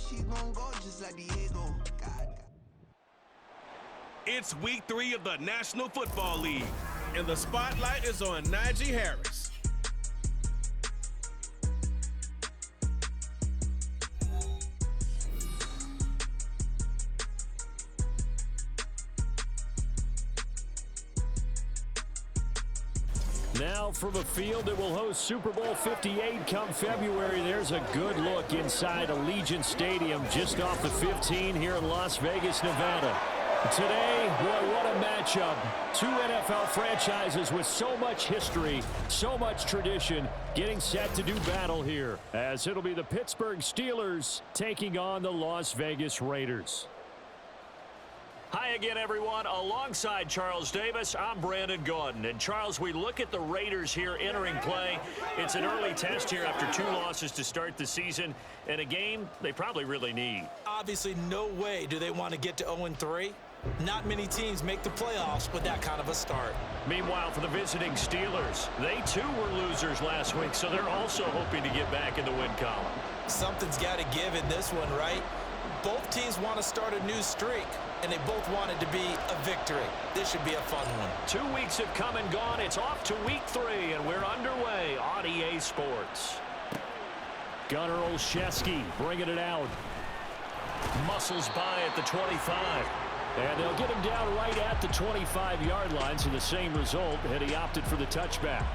she gon' go just like Diego. God. It's week 3 of the National Football League, and the spotlight is on Najee Harris. Now from a field that will host Super Bowl 58 come February, there's a good look inside Allegiant Stadium just off the 15 here in Las Vegas, Nevada. Today, boy, what a matchup. Two NFL franchises with so much history, so much tradition, getting set to do battle here, as it'll be the Pittsburgh Steelers taking on the Las Vegas Raiders. Hi again, everyone. Alongside Charles Davis, I'm Brandon Gaudin. And Charles, we look at the Raiders here entering play. It's an early test here after 2 losses to start the season, and a game they probably really need. Obviously, no way do they want to get to 0-3. Not many teams make the playoffs with that kind of a start. Meanwhile, for the visiting Steelers, they too were losers last week, so they're also hoping to get back in the win column. Something's got to give in this one, right? Both teams want to start a new streak, and they both want it to be a victory. This should be a fun one. 2 weeks have come and gone. It's off to week 3, and we're underway on EA Sports. Gunnar Olszewski bringing it out. Muscles by at the 25. And they'll get him down right at the 25-yard line, so the same result had he opted for the touchback.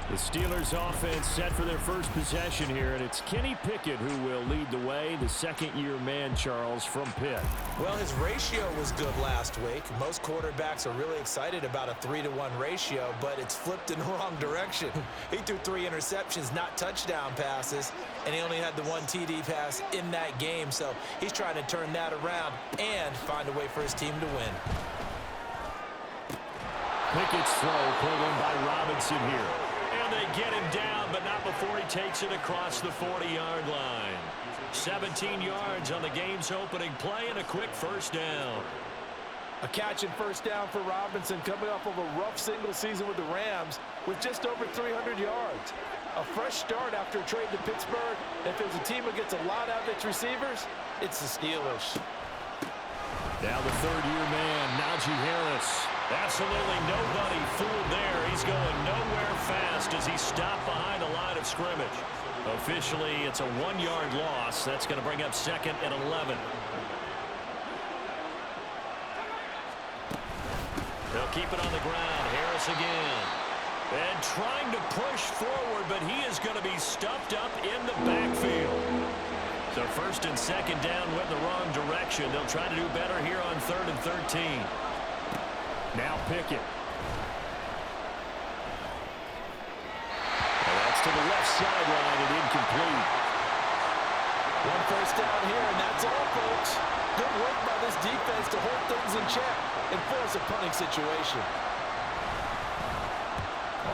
The Steelers offense set for their first possession here, and it's Kenny Pickett who will lead the way, the second-year man, Charles, from Pitt. Well, his ratio was good last week. Most quarterbacks are really excited about a 3-to-1 ratio, but it's flipped in the wrong direction. He threw 3 interceptions, not touchdown passes, and he only had the 1 TD pass in that game, so he's trying to turn that around and find a way for his team to win. Pickett's throw pulled in by Robinson here. They get him down, but not before he takes it across the 40-yard line. 17 yards on the game's opening play and a quick first down. A catch and first down for Robinson, coming off of a rough single season with the Rams with just over 300 yards. A fresh start after a trade to Pittsburgh. If there's a team that gets a lot out of its receivers, it's the Steelers. Now the third-year man, Najee Harris. Absolutely nobody fooled there. He's going nowhere fast as he's stopped behind the line of scrimmage. Officially, it's a 1-yard loss. That's going to bring up 2nd and 11. They'll keep it on the ground. Harris again. And trying to push forward, but he is going to be stuffed up in the backfield. So 1st and 2nd down went the wrong direction. They'll try to do better here on 3rd and 13. Now Pickett. And that's to the left sideline and incomplete. 1 first down here, and that's all, folks. Good work by this defense to hold things in check and force a punting situation.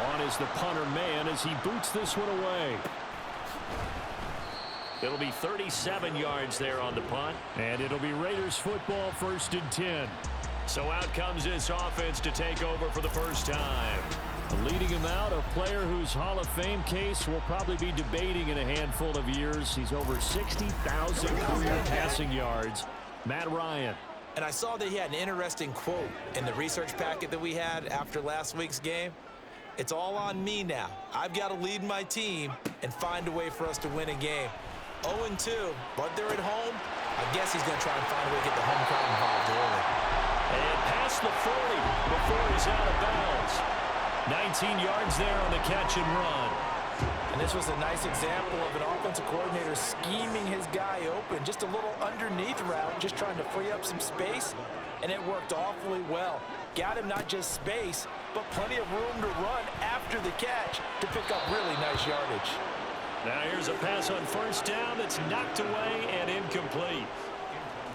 On is the punter man as he boots this one away. It'll be 37 yards there on the punt. And it'll be Raiders football, 1st and 10. So out comes this offense to take over for the first time. Leading him out, a player whose Hall of Fame case will probably be debating in a handful of years. He's over 60,000 career passing yards. Matt Ryan. And I saw that he had an interesting quote in the research packet that we had after last week's game. It's all on me now. I've got to lead my team and find a way for us to win a game. 0-2, but they're at home. I guess he's going to try and find a way to get the home crowd involved early. And past the 40 before he's out of bounds. 19 yards there on the catch and run. And this was a nice example of an offensive coordinator scheming his guy open. Just a little underneath route, just trying to free up some space, and it worked awfully well. Got him not just space, but plenty of room to run after the catch to pick up really nice yardage. Now here's a pass on 1st down that's knocked away and incomplete.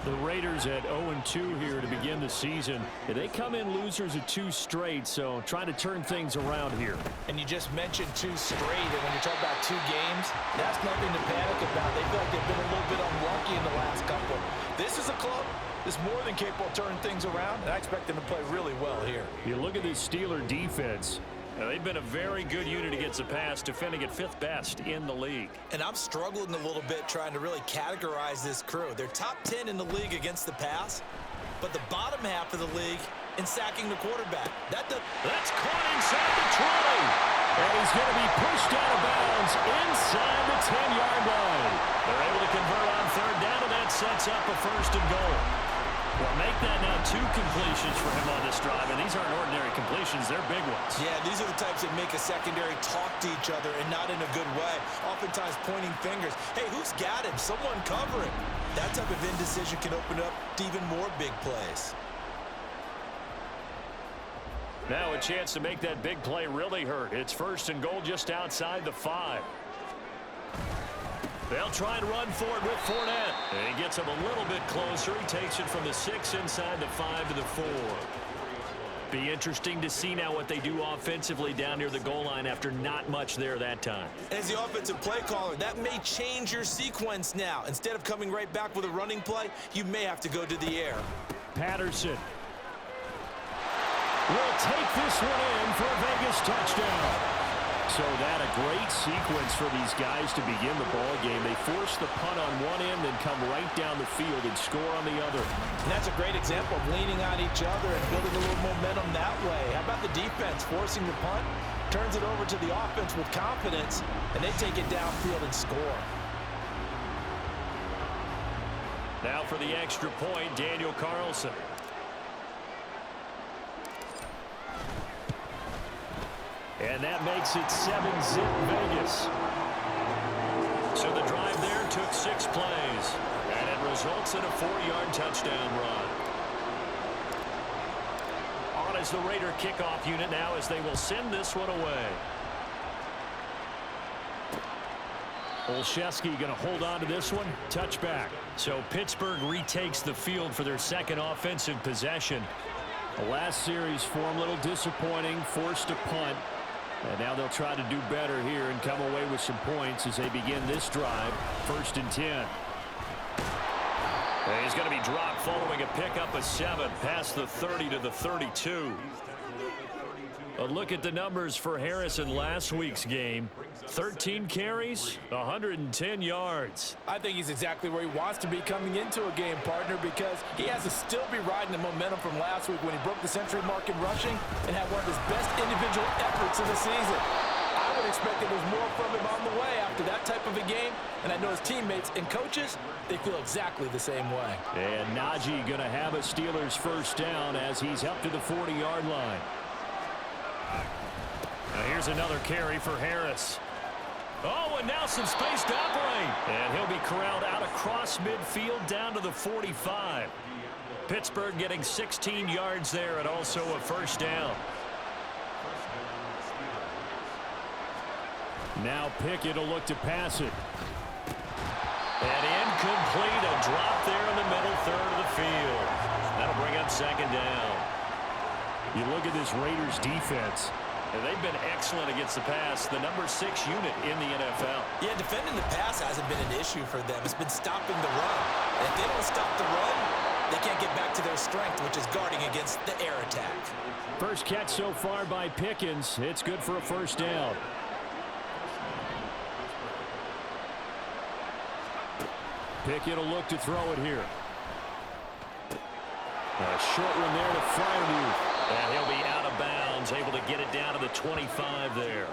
The Raiders at 0-2 here to begin the season. They come in losers of 2 straight, so trying to turn things around here. And you just mentioned 2 straight, and when you talk about 2 games, that's nothing to panic about. They feel like they've been a little bit unlucky in the last couple. This is a club that's more than capable of turning things around, and I expect them to play really well here. You look at this Steeler defense. They've been a very good unit against the pass, defending at 5th best in the league. And I'm struggling a little bit trying to really categorize this crew. They're top 10 in the league against the pass, but the bottom half of the league in sacking the quarterback. That's caught inside the 20. And he's going to be pushed out of bounds inside the 10-yard line. They're able to convert on 3rd down, and that sets up a 1st and goal. Well, make that now 2 completions for him on this drive, and these aren't ordinary completions. They're big ones. Yeah, these are the types that make a secondary talk to each other and not in a good way, oftentimes pointing fingers. Hey, who's got him? Someone cover him. That type of indecision can open up to even more big plays. Now a chance to make that big play really hurt. It's 1st and goal just outside the 5. They'll try and run for it with Fournette. And he gets him a little bit closer. He takes it from the 6 inside the 5 to the 4. Be interesting to see now what they do offensively down near the goal line after not much there that time. As the offensive play caller, that may change your sequence now. Instead of coming right back with a running play, you may have to go to the air. Patterson will take this one in for a Vegas touchdown. So that a great sequence for these guys to begin the ball game. They force the punt on one end and come right down the field and score on the other. And that's a great example of leaning on each other and building a little momentum that way. How about the defense forcing the punt, turns it over to the offense with confidence, and they take it downfield and score. Now for the extra point, Daniel Carlson. And that makes it 7-zip Vegas. So the drive there took 6 plays. And it results in a 4-yard touchdown run. On is the Raider kickoff unit now as they will send this one away. Olszewski going to hold on to this one. Touchback. So Pittsburgh retakes the field for their 2nd offensive possession. The last series for them a little disappointing. Forced a punt. And now they'll try to do better here and come away with some points as they begin this drive. 1st and 10. And he's going to be dropped following a pickup of 7 past the 30 to the 32. A look at the numbers for Harris in last week's game. 13 carries, 110 yards. I think he's exactly where he wants to be coming into a game, partner, because he has to still be riding the momentum from last week when he broke the century mark in rushing and had one of his best individual efforts of the season. I would expect that there's more from him on the way after that type of a game, and I know his teammates and coaches, they feel exactly the same way. And Najee going to have a Steelers 1st down as he's up to the 40-yard line. Now here's another carry for Harris. Oh, and now some space to operate. And he'll be corralled out across midfield down to the 45. Pittsburgh getting 16 yards there and also a 1st down. Now Pickett will look to pass it. And incomplete, a drop there in the middle 3rd of the field. That'll bring up 2nd down. You look at this Raiders defense. And they've been excellent against the pass, the number 6 unit in the NFL. Yeah, defending the pass hasn't been an issue for them. It's been stopping the run. And if they don't stop the run, they can't get back to their strength, which is guarding against the air attack. First catch so far by Pickens. It's good for a 1st down. Pickett will look to throw it here. A short one there to Freiermuth. And he'll be out of bounds, able to get it down to the 25 there.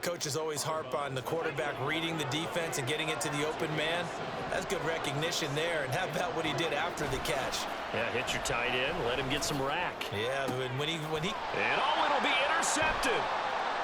Coaches always harp on the quarterback reading the defense and getting it to the open man. That's good recognition there. And how about what he did after the catch? Yeah, hit your tight end, let him get some rack. Yeah, when he... And it'll be intercepted.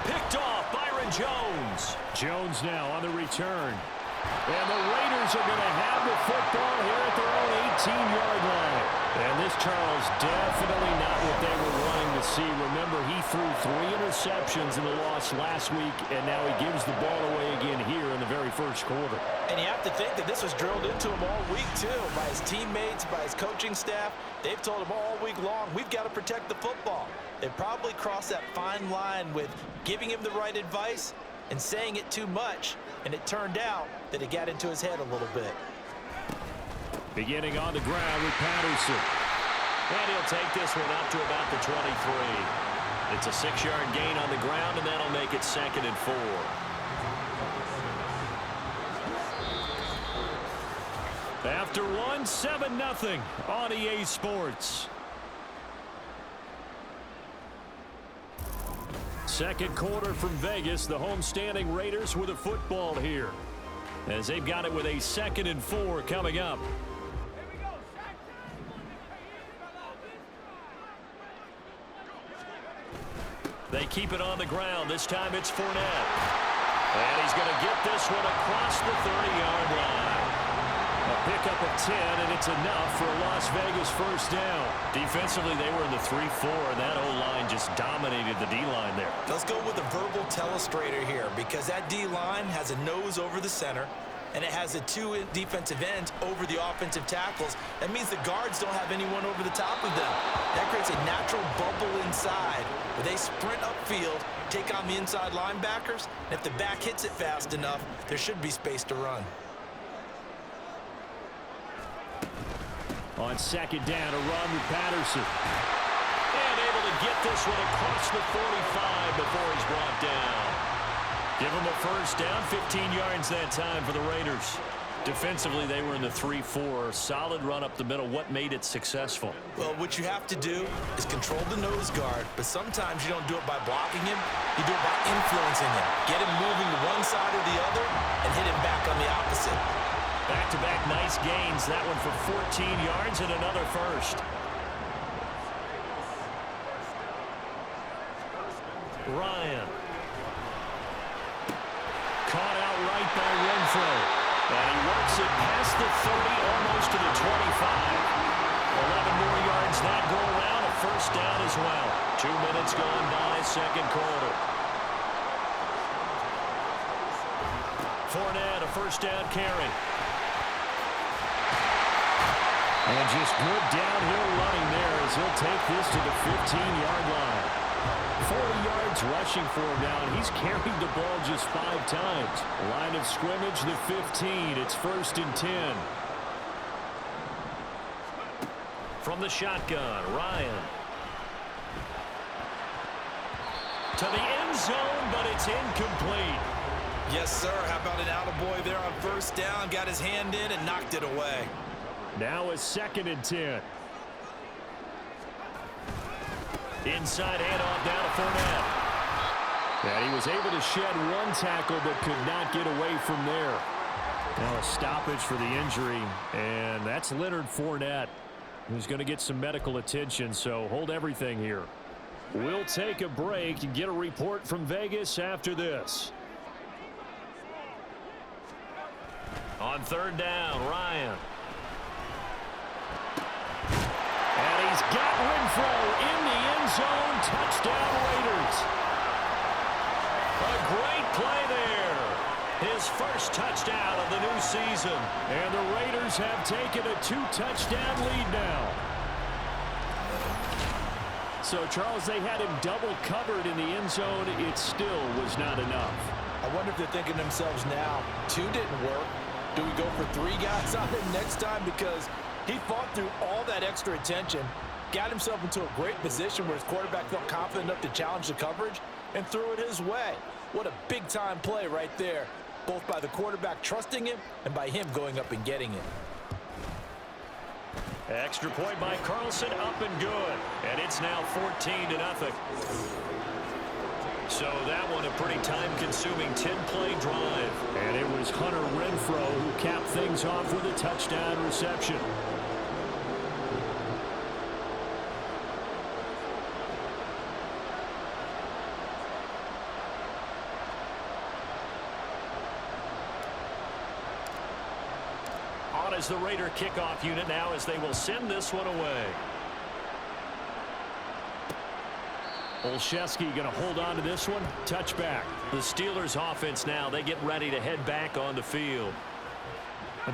Picked off, Byron Jones. Jones now on the return. And the Raiders are going to have the football here at their own 18-yard line. And this, Charles, definitely not what they were wanting to see. Remember, he threw 3 interceptions in the loss last week, and now he gives the ball away again here in the very 1st quarter. And you have to think that this was drilled into him all week, too, by his teammates, by his coaching staff. They've told him all week long, we've got to protect the football. They probably crossed that fine line with giving him the right advice and saying it too much, and it turned out that it got into his head a little bit. Beginning on the ground with Patterson. And he'll take this one up to about the 23. It's a 6-yard gain on the ground, and that'll make it 2nd and 4. After one, 7-0 on EA Sports. Second quarter from Vegas. The homestanding Raiders with a football here, as they've got it with a 2nd and 4 coming up. They keep it on the ground. This time it's Fournette. And he's going to get this one across the 30-yard line. A pickup of 10, and it's enough for a Las Vegas first down. Defensively, they were in the 3-4, and that O-line just dominated the D-line there. Let's go with a verbal telestrator here, because that D-line has a nose over the center, and it has a 2 defensive ends over the offensive tackles. That means the guards don't have anyone over the top of them. That creates a natural bubble inside where they sprint upfield, take on the inside linebackers, and if the back hits it fast enough, there should be space to run. On 2nd down, a run with Patterson. And able to get this one across the 45 before he's brought down. Give him a first down, 15 yards that time for the Raiders. Defensively, they were in the 3-4. Solid run up the middle. What made it successful? Well, what you have to do is control the nose guard, but sometimes you don't do it by blocking him. You do it by influencing him. Get him moving to one side or the other and hit him back on the opposite. Back-to-back nice gains. That one for 14 yards and another first. Ryan. Caught out right by Renfro. And he works it past the 30, almost to the 25. 11 more yards that go around. A first down as well. 2 minutes gone by, second quarter. Fournette, a first down carry. And just good downhill running there as he'll take this to the 15-yard line. 40 yards rushing for him now, and he's carried the ball just 5 times. Line of scrimmage, the 15. It's 1st and 10. From the shotgun, Ryan. To the end zone, but it's incomplete. Yes, sir. How about an attaboy there on first down? Got his hand in and knocked it away. Now a 2nd and 10. Inside handoff down to Fournette. And he was able to shed one tackle but could not get away from there. Now a stoppage for the injury, and that's Leonard Fournette, who's going to get some medical attention, so hold everything here. We'll take a break and get a report from Vegas after this. On 3rd down, Ryan. And he's got Renfro in the end zone. Touchdown, Raiders. A great play there. His first touchdown of the new season. And the Raiders have taken a 2-touchdown lead now. So, Charles, they had him double covered in the end zone. It still was not enough. I wonder if they're thinking to themselves now, 2 didn't work. Do we go for 3 guys on him next time? Because he fought through all that extra attention, got himself into a great position where his quarterback felt confident enough to challenge the coverage and threw it his way. What a big-time play right there, both by the quarterback trusting him and by him going up and getting it. Extra point by Carlson, up and good. And it's now 14-0. So that one a pretty time-consuming 10-play drive. And it was Hunter Renfro who capped things off with a touchdown reception. On as the Raider kickoff unit now as they will send this one away. Olszewski going to hold on to this one. Touchback. The Steelers offense now, they get ready to head back on the field.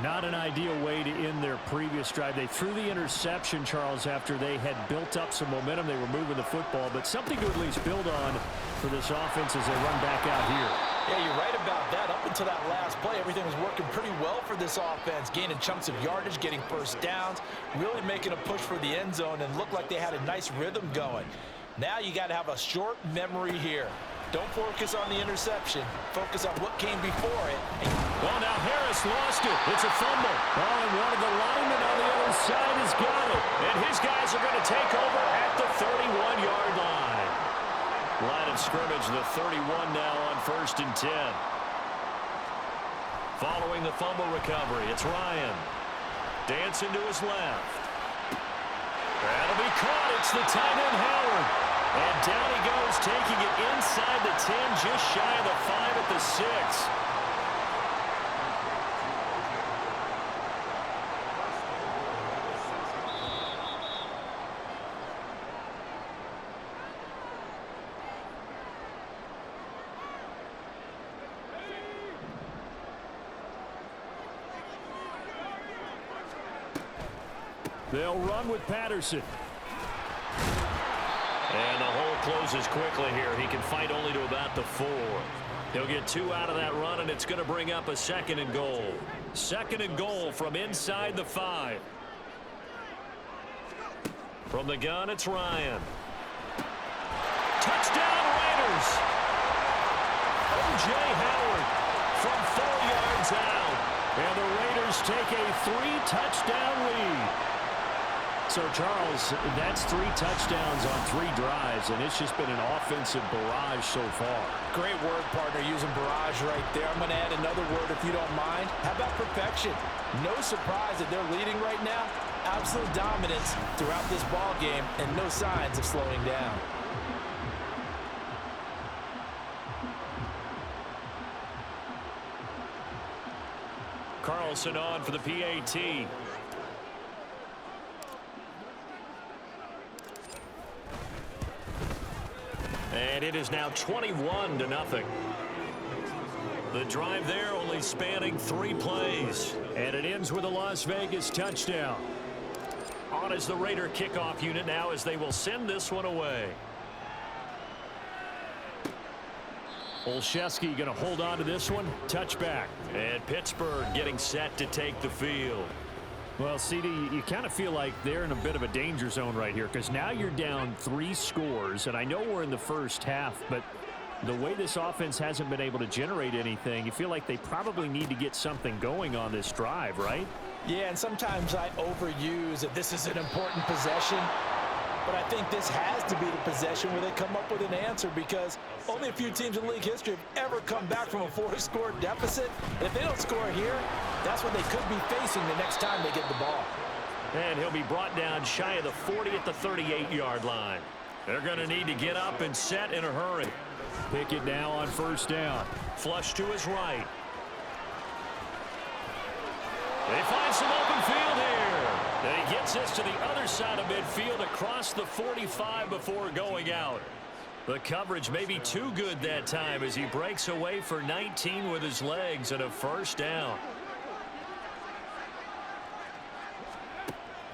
Not an ideal way to end their previous drive. They threw the interception, Charles, after they had built up some momentum. They were moving the football, but something to at least build on for this offense as they run back out here. Yeah, you're right about that. Up until that last play, everything was working pretty well for this offense, gaining chunks of yardage, getting first downs, really making a push for the end zone, and looked like they had a nice rhythm going. Now you got to have a short memory here. Don't focus on the interception. Focus on what came before it. Well, now Harris lost it. It's a fumble. Oh, and one of the linemen on the other side has got it. And his guys are going to take over at the 31-yard line. Line of scrimmage, the 31 now on 1st and 10. Following the fumble recovery, it's Ryan. Dancing to his left. That'll be caught. It's the tight end, Howard. And down he goes, taking it inside the 10, just shy of the 5 at the 6. They'll run with Patterson. And the hole closes quickly here. He can fight only to about the 4. He'll get 2 out of that run, and it's going to bring up a 2nd and goal. 2nd and goal from inside the 5. From the gun, it's Ryan. Touchdown, Raiders! O.J. Howard from 4 yards out. And the Raiders take a 3-touchdown lead. So, Charles, that's 3 touchdowns on 3 drives, and it's just been an offensive barrage so far. Great word, partner, using barrage right there. I'm going to add another word if you don't mind. How about perfection? No surprise that they're leading right now. Absolute dominance throughout this ball game and no signs of slowing down. Carlson on for the PAT. And it is now 21-0. The drive there only spanning 3 plays. And it ends with a Las Vegas touchdown. On is the Raider kickoff unit now as they will send this one away. Olszewski going to hold on to this one. Touchback. And Pittsburgh getting set to take the field. Well, CD, you kind of feel like they're in a bit of a danger zone right here because now you're down 3 scores, and I know we're in the first half, but the way this offense hasn't been able to generate anything, you feel like they probably need to get something going on this drive, right? Yeah, and sometimes I overuse that this is an important possession, but I think this has to be the possession where they come up with an answer because only a few teams in league history have ever come back from a 4-score deficit. And if they don't score here, that's what they could be facing the next time they get the ball. And he'll be brought down shy of the 40 at the 38-yard line. They're going to need to get up and set in a hurry. Pickett now on 1st down. Flush to his right. They find some open field here. And he gets us to the other side of midfield across the 45 before going out. The coverage may be too good that time as he breaks away for 19 with his legs and a 1st down.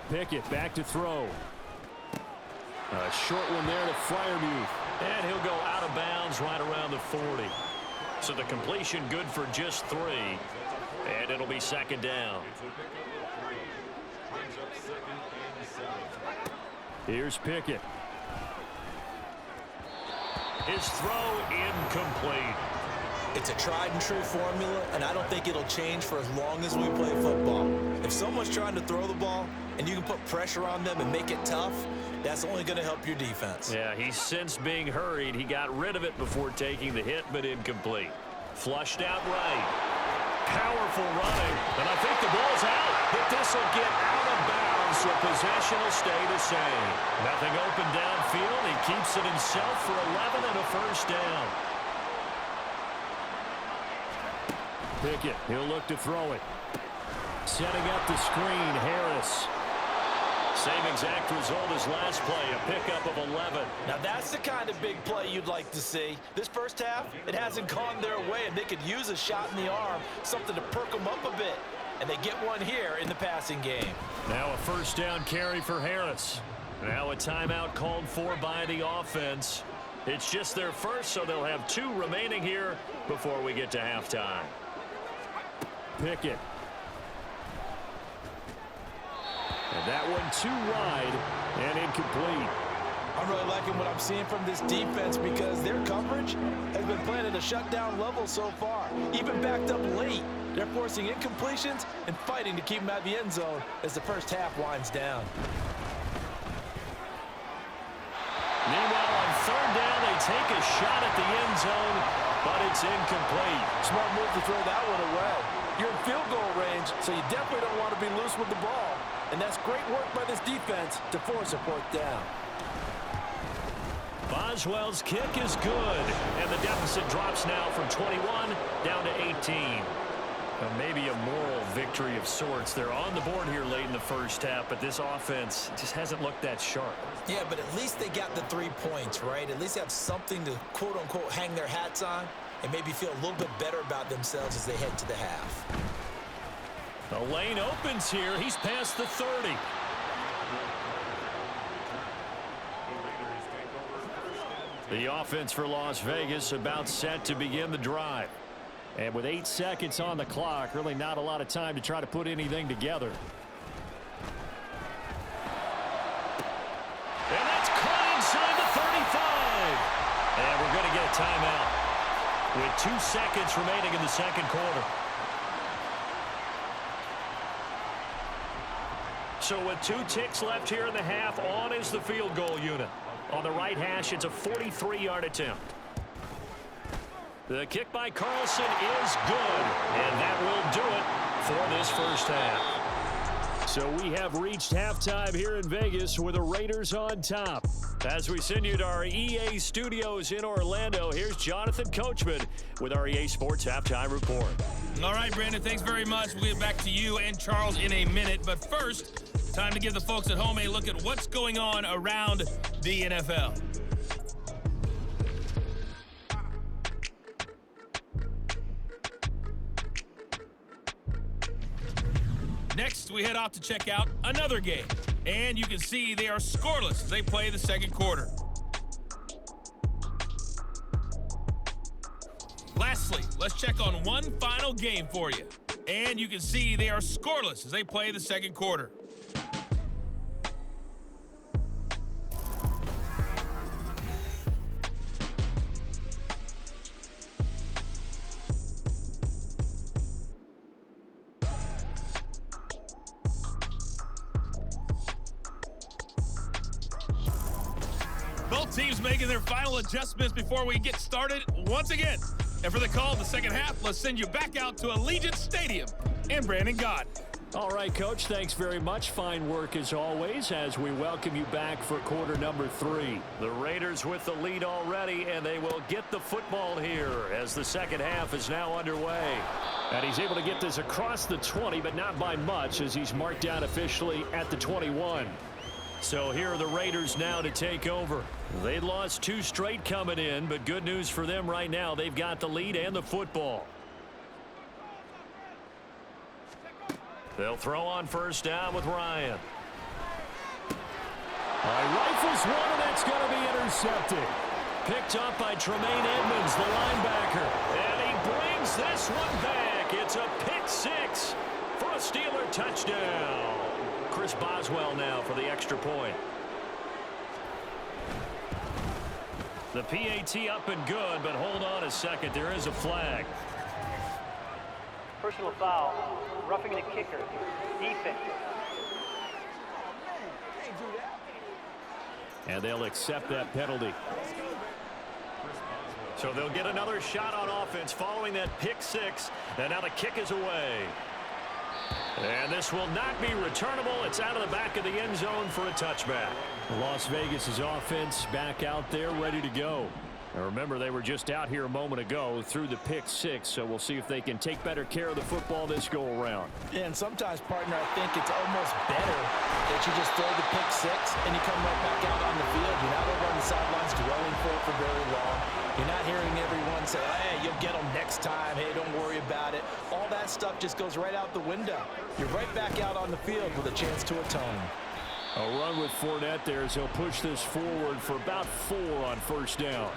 Pickett back to throw. A short one there to Freiermuth. And he'll go out of bounds right around the 40. So the completion good for just 3. And it'll be 2nd down. Here's Pickett. His throw incomplete. It's a tried and true formula, and I don't think it'll change for as long as we play football. If someone's trying to throw the ball and you can put pressure on them and make it tough, that's only going to help your defense. Yeah, he's since being hurried. He got rid of it before taking the hit, but incomplete. Flushed out right. Powerful running, and I think the ball's out. But this will get out of bounds, so possession will stay the same. Nothing open downfield. He keeps it himself for 11 and a 1st down. Pickett, he'll look to throw it. Setting up the screen, Harris. Same exact result as last play, a pickup of 11. Now that's the kind of big play you'd like to see. This first half, it hasn't gone their way, and they could use a shot in the arm, something to perk them up a bit. And they get one here in the passing game. Now a 1st down carry for Harris. Now a timeout called for by the offense. It's just their first, so they'll have 2 remaining here before we get to halftime. Pickett. And that one too wide and incomplete. I'm really liking what I'm seeing from this defense because their coverage has been playing at a shutdown level so far. Even backed up late, they're forcing incompletions and fighting to keep them out of the end zone as the first half winds down. Meanwhile, on third down, they take a shot at the end zone, but it's incomplete. Smart move to throw that one away. You're in field goal range, so you definitely don't want to be loose with the ball. And that's great work by this defense to force a fourth down. Boswell's kick is good, and the deficit drops now from 21 down to 18. Maybe a moral victory of sorts. They're on the board here late in the first half, but this offense just hasn't looked that sharp. Yeah, but at least they got the 3 points, right? At least they have something to, quote-unquote, hang their hats on and maybe feel a little bit better about themselves as they head to the half. The lane opens here. He's past the 30. The offense for Las Vegas about set to begin the drive. And with 8 seconds on the clock, really not a lot of time to try to put anything together. And that's caught inside the 35. And we're going to get a timeout with 2 seconds remaining in the second quarter. So with 2 ticks left here in the half, on is the field goal unit. On the right hash, it's a 43-yard attempt. The kick by Carlson is good, and that will do it for this first half. So we have reached halftime here in Vegas with the Raiders on top. As we send you to our EA studios in Orlando, here's Jonathan Coachman with our EA Sports Halftime Report. All right, Brandon, thanks very much. We'll get back to you and Charles in a minute. But first, time to give the folks at home a look at what's going on around the NFL. Next, we head off to check out another game. And you can see they are scoreless as they play the second quarter. Lastly, let's check on one final game for you. And you can see they are scoreless as they play the second quarter. Both teams making their final adjustments before we get started once again. And for the call of the second half, let's send you back out to Allegiant Stadium and Brandon Gott. All right, Coach, thanks very much. Fine work as always as we welcome you back for quarter number 3. The Raiders with the lead already, and they will get the football here as the second half is now underway. And he's able to get this across the 20, but not by much as he's marked down officially at the 21. So here are the Raiders now to take over. They lost 2 straight coming in, but good news for them right now. They've got the lead and the football. They'll throw on first down with Ryan. Rifles one, and that's going to be intercepted. Picked up by Tremaine Edmonds, the linebacker. And he brings this one back. It's a pick 6 for a Steeler touchdown. Chris Boswell now for the extra point. The PAT up and good, but hold on a second. There is a flag. Personal foul, roughing the kicker, defense. And they'll accept that penalty. So they'll get another shot on offense following that pick 6. And now the kick is away. And this will not be returnable. It's out of the back of the end zone for a touchback. Las Vegas' offense back out there ready to go. Now remember, they were just out here a moment ago through the pick 6, so we'll see if they can take better care of the football this go around. Yeah, and sometimes, partner, I think it's almost better that you just throw the pick 6 and you come right back out on the field. You're not over on the sidelines dwelling for very long. You're not hearing everyone say, hey, you'll get them next time. Hey, don't worry about it. All that stuff just goes right out the window. You're right back out on the field with a chance to atone. A run with Fournette there as he'll push this forward for about 4 on first down.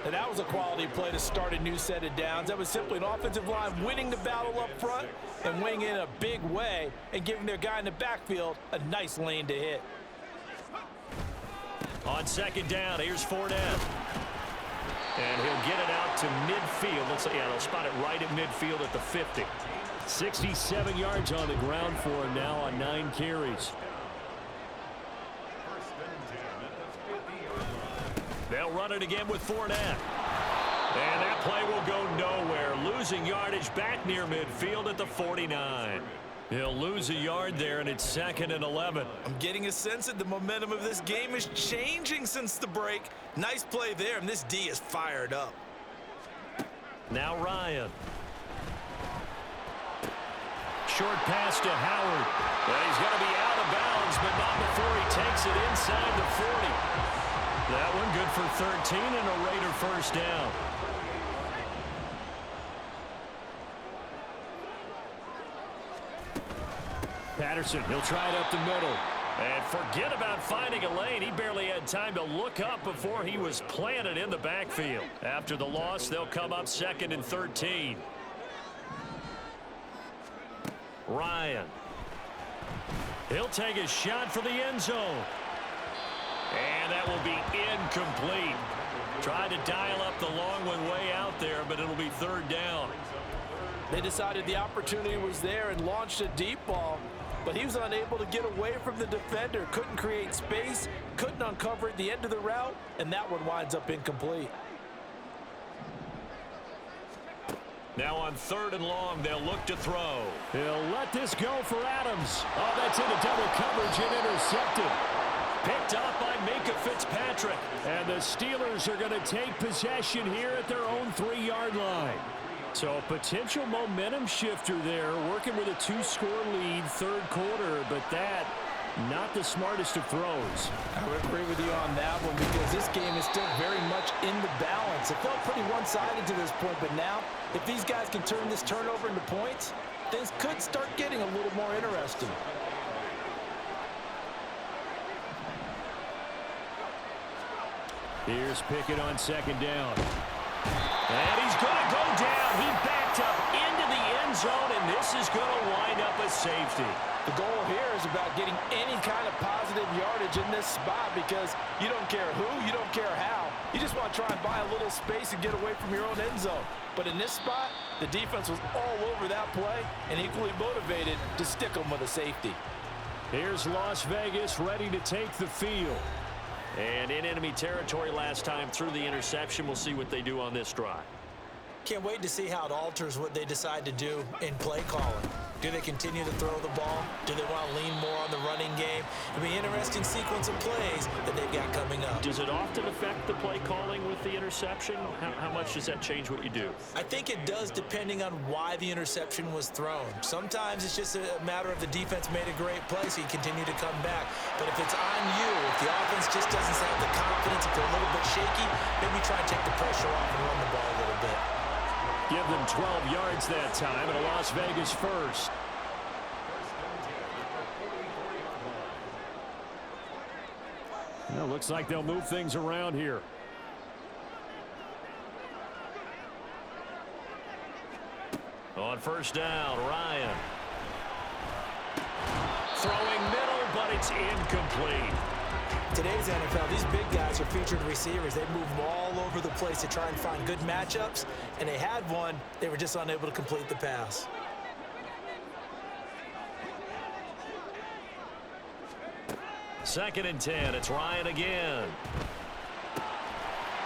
And that was a quality play to start a new set of downs. That was simply an offensive line winning the battle up front and winning in a big way and giving their guy in the backfield a nice lane to hit. On second down, here's Fournette. And he'll get it out to midfield. They'll spot it right at midfield at the 50. 67 yards on the ground for him now on 9 carries. They'll run it again with Fournette. And that play will go nowhere. Losing yardage back near midfield at the 49. He'll lose a yard there, and it's 2nd and 11. I'm getting a sense that the momentum of this game is changing since the break. Nice play there, and this D is fired up. Now Ryan. Short pass to Howard. Well, he's going to be out of bounds, but not before he takes it inside the 40. That one good for 13 and a Raider first down. Patterson, he'll try it up the middle. And forget about finding a lane. He barely had time to look up before he was planted in the backfield. After the loss, they'll come up 2nd and 13. Ryan. He'll take a shot for the end zone. And that will be incomplete. Tried to dial up the long one way out there, but it'll be 3rd down. They decided the opportunity was there and launched a deep ball, but he was unable to get away from the defender. Couldn't create space, couldn't uncover at the end of the route, and that one winds up incomplete. Now on 3rd and long, they'll look to throw. He'll let this go for Adams. Oh, that's into double coverage and intercepted. Picked off by Minka Fitzpatrick. And the Steelers are going to take possession here at their own 3-yard line. So a potential momentum shifter there, working with a 2-score lead, 3rd quarter, but that not the smartest of throws. I would agree with you on that one because this game is still very much in the balance. It felt pretty one-sided to this point, but now if these guys can turn this turnover into points, things could start getting a little more interesting. Here's Pickett on 2nd down. And he's going to go down. He backed up into the end zone, and this is going to wind up a safety. The goal here is about getting any kind of positive yardage in this spot because you don't care who, you don't care how. You just want to try and buy a little space and get away from your own end zone. But in this spot, the defense was all over that play and equally motivated to stick them with a safety. Here's Las Vegas ready to take the field. And in enemy territory last time through the interception. We'll see what they do on this drive. Can't wait to see how it alters what they decide to do in play calling. Do they continue to throw the ball? Do they want to lean more on the running game? It'll be an interesting sequence of plays that they've got coming up. Does it often affect the play calling with the interception? How much does that change what you do? I think it does depending on why the interception was thrown. Sometimes it's just a matter of the defense made a great play, so you continue to come back. But if it's on you, if the offense just doesn't have the confidence, if they're a little bit shaky, maybe try and take the pressure off and run the ball a little bit. Give them 12 yards that time, and a Las Vegas first. Well, looks like they'll move things around here. On 1st down, Ryan. Throwing middle, but it's incomplete. Today's NFL, these big guys are featured receivers. They move all over the place to try and find good matchups, and they had one. They were just unable to complete the pass. Second and 10. It's Ryan again.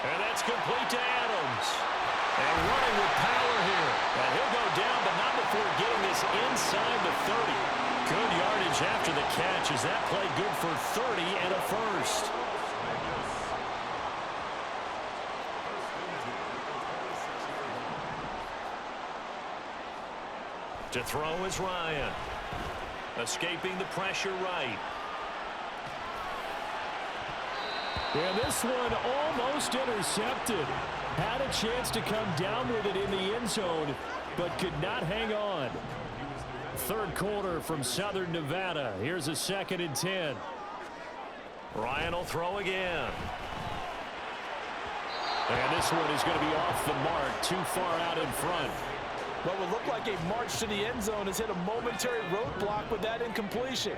And that's complete to Adams. And running with power here. And he'll go down, but not before getting this inside the 30. Good yardage after the catch. Is that play good for 30 and a first? To throw is Ryan. Escaping the pressure right. And this one almost intercepted. Had a chance to come down with it in the end zone, but could not hang on. 3rd quarter from Southern Nevada. Here's a 2nd and 10. Ryan will throw again. And this one is going to be off the mark, too far out in front. What would look like a march to the end zone has hit a momentary roadblock with that incompletion.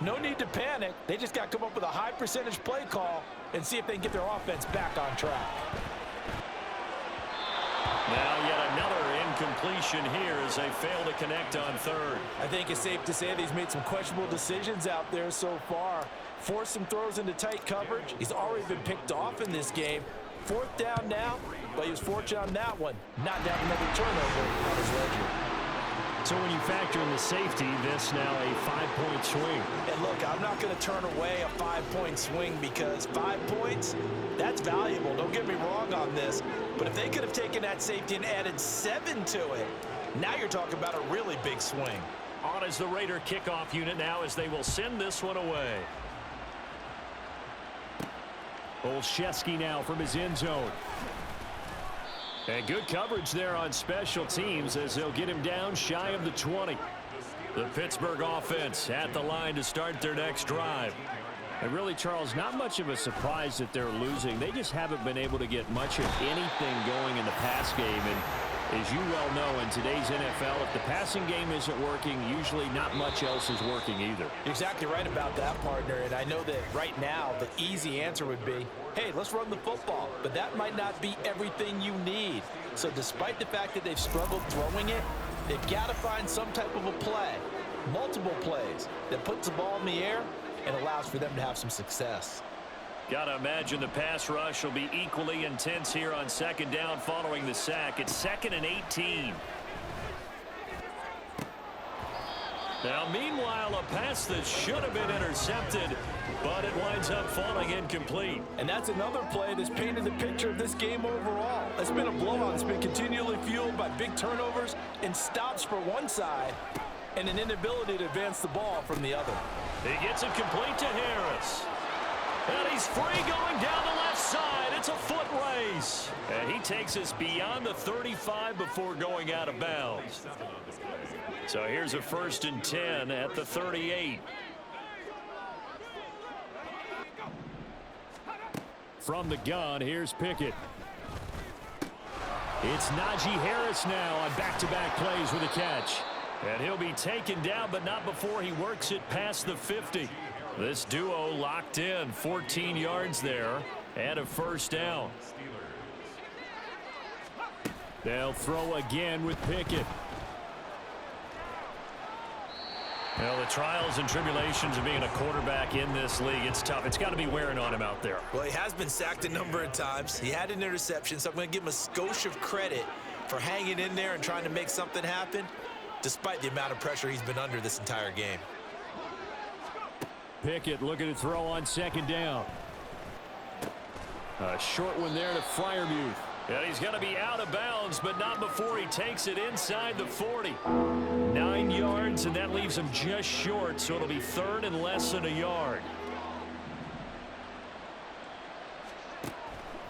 No need to panic. They just got to come up with a high percentage play call and see if they can get their offense back on track. Now yet another incompletion here as they fail to connect on third. I think it's safe to say that he's made some questionable decisions out there so far. Forced some throws into tight coverage. He's already been picked off in this game. Fourth down now, but he was fortunate on that one. Not to have another turnover on his ledger. So when you factor in the safety, this now a 5-point swing. And look, I'm not going to turn away a 5-point swing because 5 points, that's valuable. Don't get me wrong on this. But if they could have taken that safety and added 7 to it, now you're talking about a really big swing. On is the Raider kickoff unit now as they will send this one away. Olszewski now from his end zone. And good coverage there on special teams as they'll get him down shy of the 20. The Pittsburgh offense at the line to start their next drive. And really, Charles, not much of a surprise that they're losing. They just haven't been able to get much of anything going in the pass game. And as you well know, in today's NFL, if the passing game isn't working, usually not much else is working either. You're exactly right about that, partner. And I know that right now the easy answer would be, hey, let's run the football. But that might not be everything you need. So despite the fact that they've struggled throwing it, they've got to find some type of a play, multiple plays, that puts the ball in the air and allows for them to have some success. Gotta imagine the pass rush will be equally intense here on second down following the sack. It's 2nd and 18. Now, meanwhile, a pass that should have been intercepted, but it winds up falling incomplete. And that's another play that's painted the picture of this game overall. It's been a blowout. It's been continually fueled by big turnovers and stops for one side and an inability to advance the ball from the other. He gets it complete to Harris. And he's free going down the left side. It's a foot race. And he takes us beyond the 35 before going out of bounds. So here's a 1st and 10 at the 38. From the gun, here's Pickett. It's Najee Harris now on back-to-back plays with a catch. And he'll be taken down, but not before he works it past the 50. This duo locked in, 14 yards there, and a 1st down. They'll throw again with Pickett. Well, the trials and tribulations of being a quarterback in this league, it's tough. It's got to be wearing on him out there. Well, he has been sacked a number of times. He had an interception, so I'm going to give him a skosh of credit for hanging in there and trying to make something happen, despite the amount of pressure he's been under this entire game. Pickett looking to throw on 2nd down. A short one there to Freiermuth. And he's going to be out of bounds, but not before he takes it inside the 40. 9 yards, and that leaves him just short, so it'll be 3rd and less than a yard.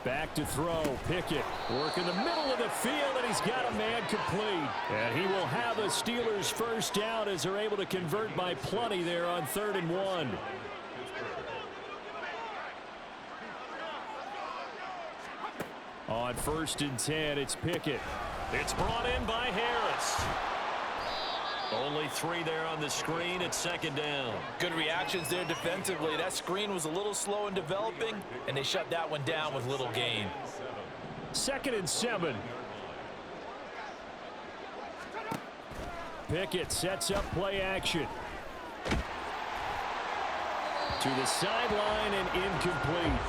Back to throw. Pickett work in the middle of the field, and he's got a man complete. And he will have a Steelers 1st down as they're able to convert by plenty there on 3rd and 1. On 1st and 10, it's Pickett. It's brought in by Harris. Only 3 there on the screen at 2nd down. Good reactions there defensively. That screen was a little slow in developing, and they shut that one down with little gain. 2nd and 7. Pickett sets up play action. To the sideline and incomplete.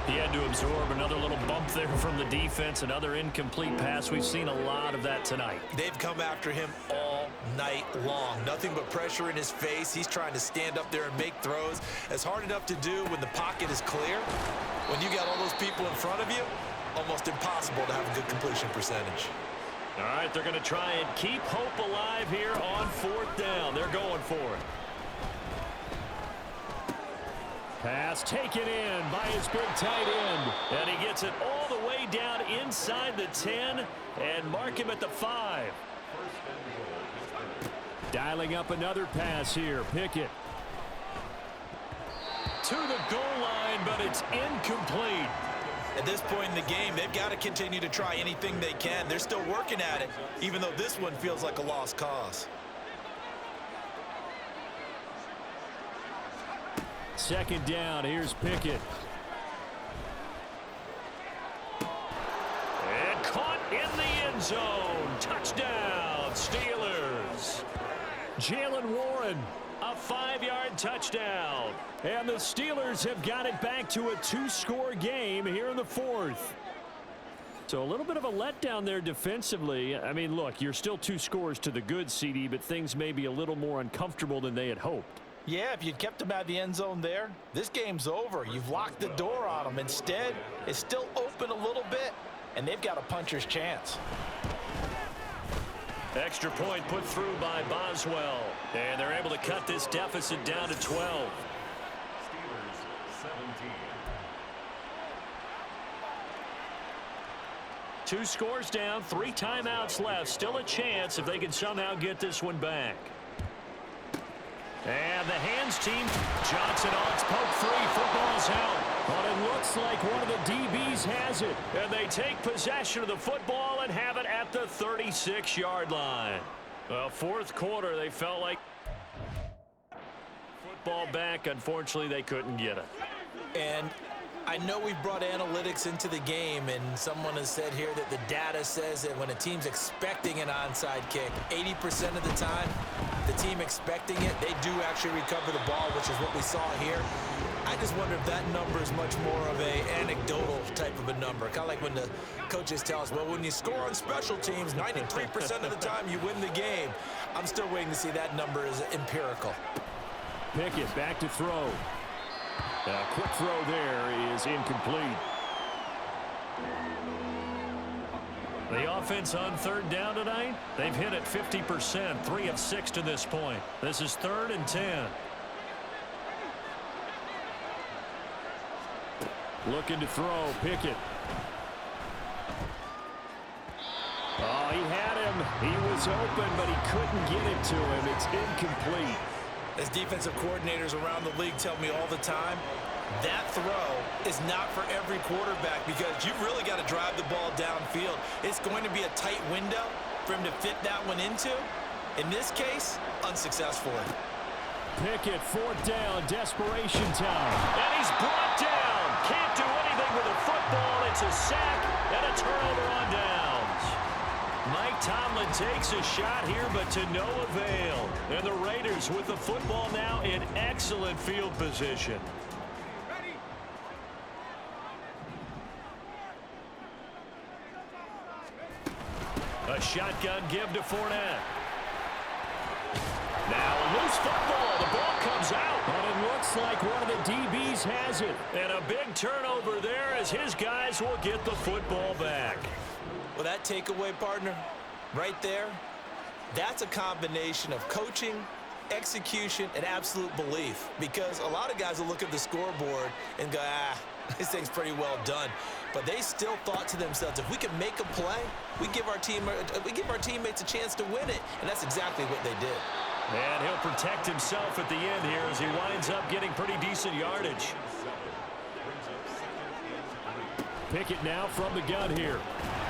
He had to absorb another little bump there from the defense, another incomplete pass. We've seen a lot of that tonight. They've come after him all night long. Nothing but pressure in his face. He's trying to stand up there and make throws. It's hard enough to do when the pocket is clear. When you got all those people in front of you, almost impossible to have a good completion percentage. All right, they're going to try and keep hope alive here on 4th down. They're going for it. Pass taken in by his big tight end. And he gets it all the way down inside the 10 and mark him at the 5. Dialing up another pass here. Pickett. To the goal line, but it's incomplete. At this point in the game, they've got to continue to try anything they can. They're still working at it, even though this one feels like a lost cause. 2nd down, here's Pickett. zone. Touchdown, Steelers. Jalen Warren, a 5-yard touchdown. And the Steelers have got it back to a 2-score game here in the fourth. So a little bit of a letdown there defensively. I mean, look, you're still 2 scores to the good, CD, but things may be a little more uncomfortable than they had hoped. Yeah, if you'd kept them out of the end zone there, this game's over. You've locked the door on them. Instead, it's still open a little bit, and they've got a puncher's chance. Extra point put through by Boswell. And they're able to cut this deficit down to 12. Steelers 17. 2 scores down, 3 timeouts left. Still a chance if they can somehow get this one back. And the hands team, Johnson on its poke 3, football's out. But it looks like one of the DBs has it. And they take possession of the football and have it at the 36-yard line. Well, fourth quarter, they felt like football back. Unfortunately, they couldn't get it. And I know we've brought analytics into the game, and someone has said here that the data says that when a team's expecting an onside kick, 80% of the time, the team expecting it, they do actually recover the ball, which is what we saw here. I just wonder if that number is much more of a anecdotal type of a number. Kind of like when the coaches tell us, well, when you score on special teams, 93% of the time you win the game. I'm still waiting to see that number is empirical. Pickett back to throw. A quick throw there is incomplete. The offense on third down tonight, they've hit it 50%, 3 of 6 to this point. This is 3rd and 10. Looking to throw, Pickett. Oh, he had him. He was open, but he couldn't get it to him. It's incomplete. As defensive coordinators around the league tell me all the time, that throw is not for every quarterback because you've really got to drive the ball downfield. It's going to be a tight window for him to fit that one into. In this case, unsuccessfully. Pickett, 4th down, desperation time. And he's brought down. Can't do anything with a football. It's a sack and a turnover on downs. Mike Tomlin takes a shot here, but to no avail. And the Raiders with the football now in excellent field position. A shotgun give to Fournette. Now a loose football. The ball comes out. And it looks like one of the DBs has it. And a big turnover there as his guys will get the football back. Well, that takeaway, partner, right there, that's a combination of coaching, execution, and absolute belief. Because a lot of guys will look at the scoreboard and go, this thing's pretty well done. But they still thought to themselves, if we can make a play, we give our teammates a chance to win it. And that's exactly what they did. And he'll protect himself at the end here as he winds up getting pretty decent yardage. Pickett now from the gun here.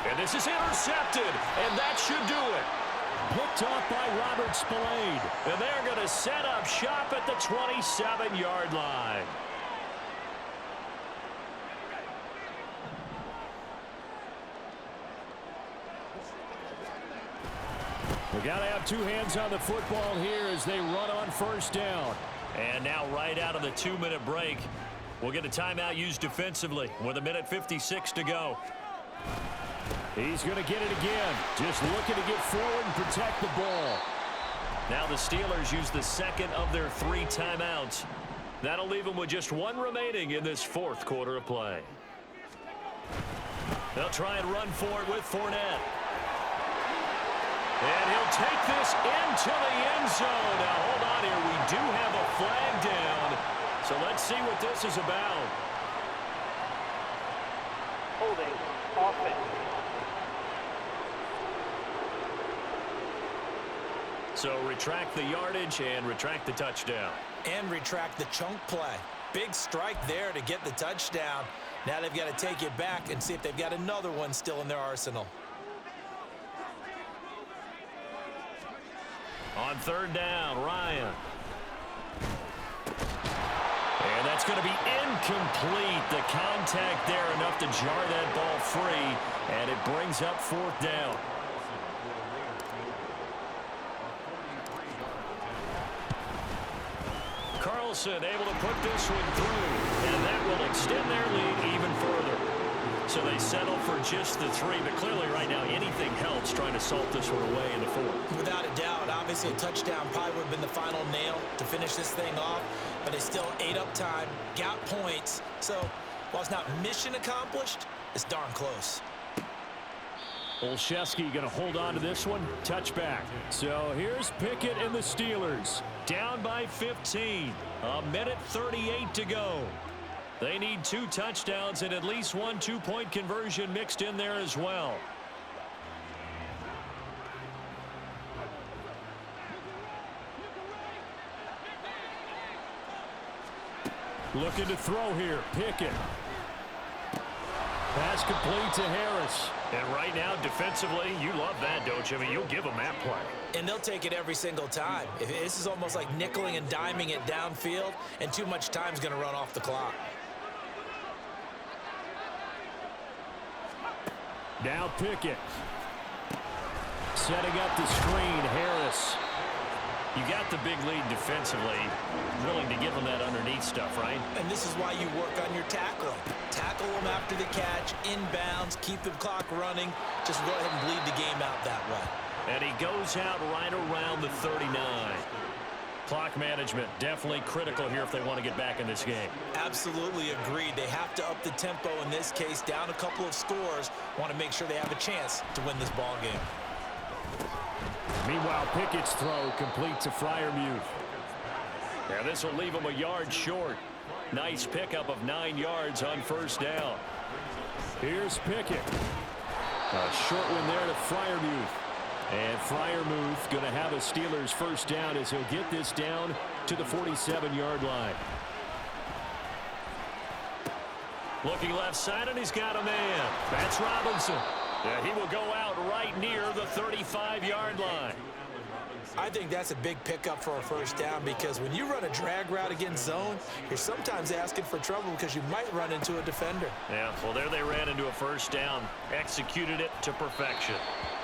And this is intercepted, and that should do it. Picked off by Robert Spillane. And they're going to set up shop at the 27-yard line. We got to have 2 hands on the football here as they run on 1st down. And now right out of the 2-minute break, we'll get a timeout used defensively with 1:56 to go. He's going to get it again. Just looking to get forward and protect the ball. Now the Steelers use the 2nd of their 3 timeouts. That'll leave them with just 1 remaining in this 4th quarter of play. They'll try and run for it with Fournette. And he'll take this into the end zone. Now, hold on here. We do have a flag down. So let's see what this is about. Holding offense. So retract the yardage and retract the touchdown. And retract the chunk play. Big strike there to get the touchdown. Now they've got to take it back and see if they've got another one still in their arsenal. On 3rd down, Ryan. And that's going to be incomplete. The contact there enough to jar that ball free. And it brings up 4th down. Wilson able to put this one through, and that will extend their lead even further. So they settle for just the 3, but clearly right now anything helps trying to salt this one away in the 4th. Without a doubt, obviously a touchdown probably would have been the final nail to finish this thing off, but they still ate up time, got points. So while it's not mission accomplished, it's darn close. Olszewski going to hold on to this one. Touchback. So here's Pickett and the Steelers. Down by 15. 1:38 to go. They need 2 touchdowns and at least 1 2-point conversion mixed in there as well. Looking to throw here. Pickett. Pass complete to Harris. And right now, defensively, you love that, don't you? I mean, you'll give them that play. And they'll take it every single time. This is almost like nickeling and diming it downfield, and too much time's going to run off the clock. Now Pickett. Setting up the screen, Harris. You got the big lead defensively. Willing to give them that underneath stuff, right? And this is why you work on your tackling. Tackle them after the catch, inbounds, keep the clock running. Just go ahead and bleed the game out that way. And he goes out right around the 39. Clock management definitely critical here if they want to get back in this game. Absolutely agreed. They have to up the tempo in this case, down a couple of scores. Want to make sure they have a chance to win this ball game. Meanwhile, Pickett's throw complete to Freiermuth. Yeah, this will leave him a yard short. Nice pickup of 9 yards on first down. Here's Pickett. A short one there to Freiermuth. And Freiermuth going to have a Steelers first down as he'll get this down to the 47-yard line. Looking left side, and he's got a man. That's Robinson. Yeah, he will go out right near the 35-yard line. I think that's a big pickup for a first down because when you run a drag route against zone, you're sometimes asking for trouble because you might run into a defender. Yeah, well, there they ran into a first down. Executed it to perfection.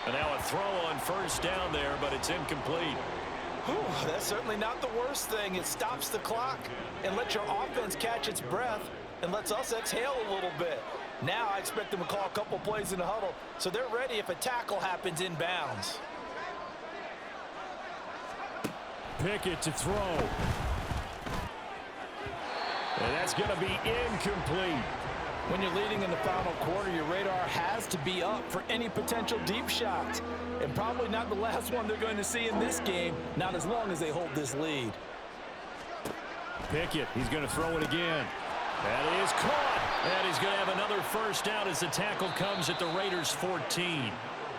And now a throw on first down there, but it's incomplete. Whew, that's certainly not the worst thing. It stops the clock and lets your offense catch its breath and lets us exhale a little bit. Now I expect them to call a couple plays in the huddle, so they're ready if a tackle happens inbounds. Pickett to throw. And that's going to be incomplete. When you're leading in the final quarter, your radar has to be up for any potential deep shots. And probably not the last one they're going to see in this game, not as long as they hold this lead. Pickett, he's going to throw it again. That is caught. And he's going to have another first down as the tackle comes at the Raiders' 14.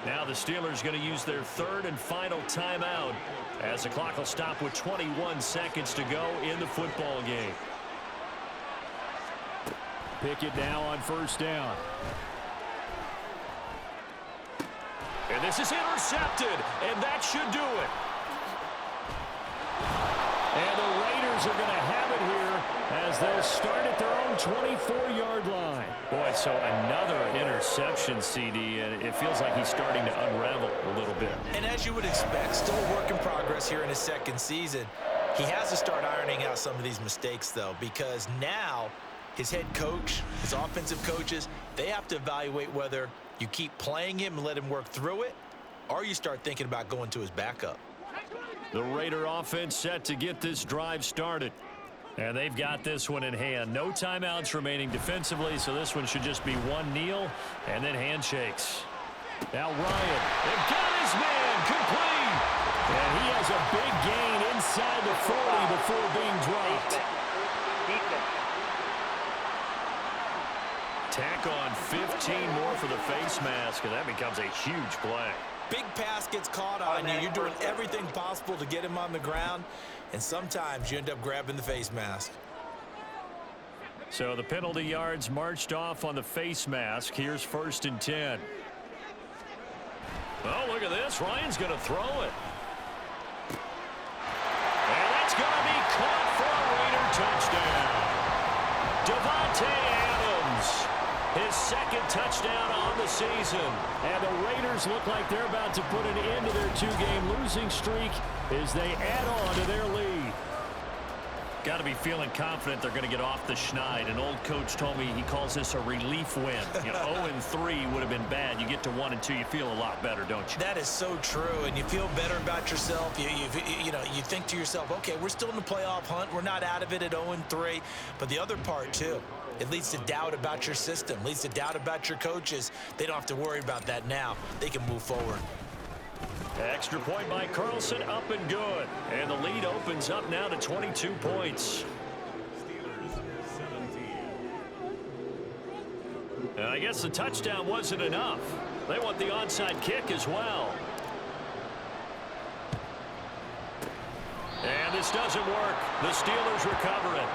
Now the Steelers going to use their third and final timeout as the clock will stop with 21 seconds to go in the football game. Pickett now on first down. And this is intercepted, and that should do it. And the Raiders are going to have it here as they'll start at their own 24-yard line. Boy, so another interception, CD, and it feels like he's starting to unravel a little bit. And as you would expect, still a work in progress here in his second season. He has to start ironing out some of these mistakes, though, because now his head coach, his offensive coaches, they have to evaluate whether you keep playing him and let him work through it, or you start thinking about going to his backup. The Raider offense set to get this drive started. And they've got this one in hand. No timeouts remaining defensively, so this one should just be one kneel and then handshakes. Now Ryan, they've got his man complete. And he has a big gain inside the 40 before being dropped. Tack on 15 more for the face mask, and that becomes a huge play. Big pass gets caught on you. You're doing everything possible to get him on the ground, and sometimes you end up grabbing the face mask. So the penalty yards marched off on the face mask. Here's 1st and 10. Oh, look at this. Ryan's going to throw it. And that's going to be caught for a Raider touchdown. Devontae Adams. His second touchdown on the season. And the Raiders look like they're about to put an end to their 2-game losing streak as they add on to their lead. Got to be feeling confident they're going to get off the schneid. An old coach told me he calls this a relief win. 0-3 would have been bad. You get to 1-2, you feel a lot better, don't you? That is so true, and you feel better about yourself. You think to yourself, okay, we're still in the playoff hunt. We're not out of it at 0-3. But the other part, too, it leads to doubt about your system, leads to doubt about your coaches. They don't have to worry about that now. They can move forward. Extra point by Carlson, up and good. And the lead opens up now to 22 points. Steelers 17. And I guess the touchdown wasn't enough. They want the onside kick as well. And this doesn't work. The Steelers recover it.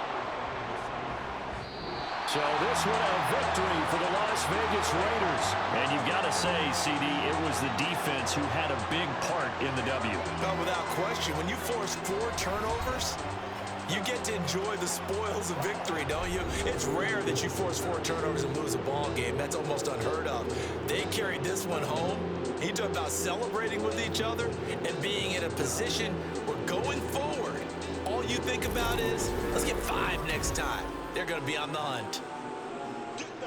So this one a victory for the Las Vegas Raiders. And you've got to say, CD, it was the defense who had a big part in the W. No, without question. When you force 4 turnovers, you get to enjoy the spoils of victory, don't you? It's rare that you force 4 turnovers and lose a ball game. That's almost unheard of. They carried this one home. He talked about celebrating with each other and being in a position where going forward, all you think about is, let's get 5 next time. They're going to be on the hunt.